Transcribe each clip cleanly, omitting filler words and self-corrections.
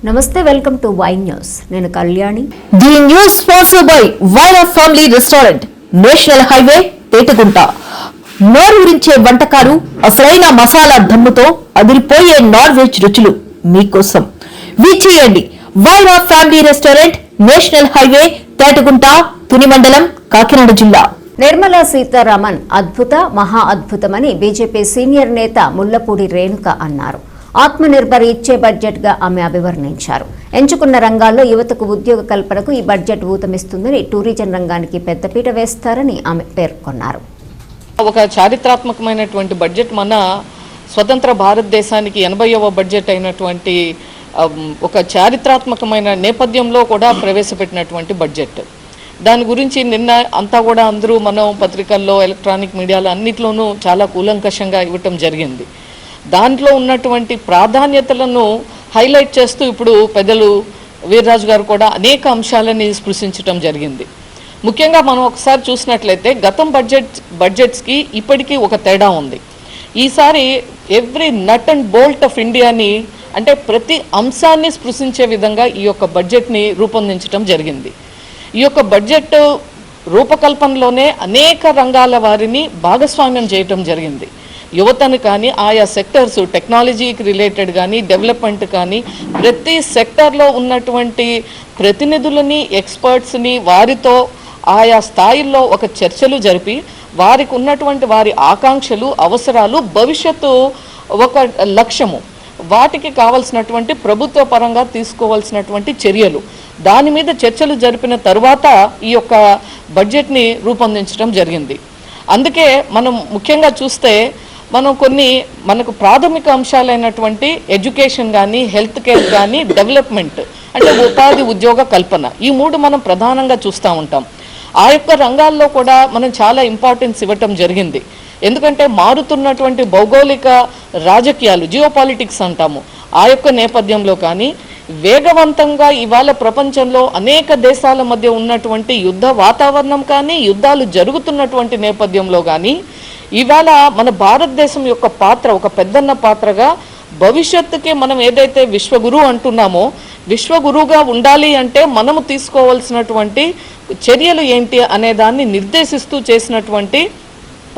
నమస్తే welcome to Y news నేను Kalyani the news sponsored by Vaira family restaurant national highway Petagunta నోరూరించే వంటకాలు అసలైన మసాలా దమ్ముతో అదిరిపోయే నాన్ వెజ్ రుచులు మీకోసం విచ్చేయండి Vaira family restaurant national highway Petagunta Tuni మండలం కాకినాడ జిల్లా నిర్మలా సీతారామన్ అద్భుత మహా అద్భుతమని బీజేపీ సీనియర్ నేత ముల్లపూడి రేణుక అన్నారు. ఆత్మనిర్భర్ ఇచ్చే బడ్జెట్ గా ఆమె అభివర్ణించారు. ఎంచుకున్న రంగాల్లో యువతకు ఉద్యోగ కల్పనకు ఈ బడ్జెట్ ఊతమిస్తుందని, టూరిజం రంగానికి పెద్దపీట వేస్తారని ఆమె పేర్కొన్నారు. ఒక చారిత్రాత్మకమైనటువంటి బడ్జెట్ మన స్వతంత్ర భారతదేశానికి 80వ బడ్జెట్ అయినటువంటి ఒక చారిత్రాత్మకమైన నేపథ్యంలో కూడా ప్రవేశపెట్టినటువంటి బడ్జెట్. దాని గురించి నిన్న అంతా కూడా అందరూ మనం పత్రికల్లో, ఎలక్ట్రానిక్ మీడియాలో అన్నిట్లోనూ చాలా కూలంకషంగా ఇవ్వటం జరిగింది. దాంట్లో ఉన్నటువంటి ప్రాధాన్యతలను హైలైట్ చేస్తూ ఇప్పుడు పెద్దలు వీర్రాజు గారు కూడా అనేక అంశాలని స్పృశించడం జరిగింది. ముఖ్యంగా మనం ఒకసారి చూసినట్లయితే గతం బడ్జెట్స్కి ఇప్పటికీ ఒక తేడా ఉంది. ఈసారి every nut and bolt of ఇండియాని, అంటే ప్రతి అంశాన్ని స్పృశించే విధంగా ఈ యొక్క బడ్జెట్ని రూపొందించడం జరిగింది. ఈ యొక్క బడ్జెట్ రూపకల్పనలోనే అనేక రంగాల వారిని భాగస్వామ్యం చేయటం జరిగింది. యువతను కానీ, ఆయా సెక్టర్స్, టెక్నాలజీకి రిలేటెడ్ కానీ, డెవలప్మెంట్ కానీ, ప్రతి సెక్టర్లో ఉన్నటువంటి ప్రతినిధులని, ఎక్స్పర్ట్స్ని వారితో ఆయా స్థాయిల్లో ఒక చర్చలు జరిపి వారికి ఉన్నటువంటి వారి ఆకాంక్షలు, అవసరాలు, భవిష్యత్తు ఒక లక్ష్యము, వాటికి కావలసినటువంటి ప్రభుత్వ పరంగా తీసుకోవాల్సినటువంటి చర్యలు, దాని మీద చర్చలు జరిపిన తరువాత ఈ యొక్క బడ్జెట్ని రూపొందించడం జరిగింది. అందుకే మనం ముఖ్యంగా చూస్తే మనకు ప్రాథమిక అంశాలైనటువంటి ఎడ్యుకేషన్ కానీ, హెల్త్ కేర్ కానీ, డెవలప్మెంట్ అంటే ఉపాధి, ఉద్యోగ కల్పన, ఈ మూడు మనం ప్రధానంగా చూస్తూ ఉంటాం. ఆ యొక్క రంగాల్లో కూడా మనం చాలా ఇంపార్టెన్స్ ఇవ్వటం జరిగింది. ఎందుకంటే మారుతున్నటువంటి భౌగోళిక రాజకీయాలు, జియోపాలిటిక్స్ అంటాము, ఆ యొక్క నేపథ్యంలో కానీ, వేగవంతంగా ఇవాళ ప్రపంచంలో అనేక దేశాల మధ్య ఉన్నటువంటి యుద్ధ వాతావరణం కానీ, యుద్ధాలు జరుగుతున్నటువంటి నేపథ్యంలో కానీ, ఇవాళ మన భారతదేశం యొక్క పాత్ర ఒక పెద్దన్న పాత్రగా, భవిష్యత్తుకి మనం ఏదైతే విశ్వగురు అంటున్నామో, విశ్వగురువుగా ఉండాలి అంటే మనము తీసుకోవాల్సినటువంటి చర్యలు ఏంటి అనే దాన్ని నిర్దేశిస్తూ చేసినటువంటి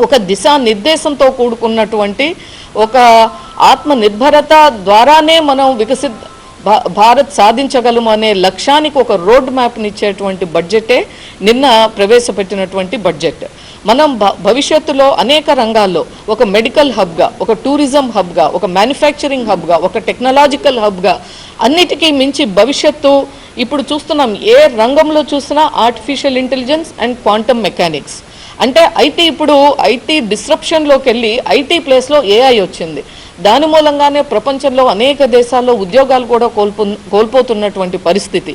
ఒక దిశానిర్దేశంతో కూడుకున్నటువంటి ఒక ఆత్మనిర్భరత ద్వారానే మనం భారత్ సాధించగలము అనే లక్ష్యానికి ఒక రోడ్ మ్యాప్ని ఇచ్చేటువంటి బడ్జెటే నిన్న ప్రవేశపెట్టినటువంటి బడ్జెట్. మనం భవిష్యత్తులో అనేక రంగాల్లో ఒక మెడికల్ హబ్గా, ఒక టూరిజం హబ్గా, ఒక మ్యానుఫ్యాక్చరింగ్ హబ్గా, ఒక టెక్నాలజికల్ హబ్గా, అన్నిటికీ మించి భవిష్యత్తు ఇప్పుడు చూస్తున్నాం. ఏ రంగంలో చూసినా artificial intelligence and quantum mechanics, అంటే ఇప్పుడు ఐటీ డిస్రప్షన్లోకి వెళ్ళి ఐటీ ప్లేస్లో ఏఐ వచ్చింది. దాని మూలంగానే ప్రపంచంలో అనేక దేశాల్లో ఉద్యోగాలు కూడా కోల్పోతున్నటువంటి పరిస్థితి.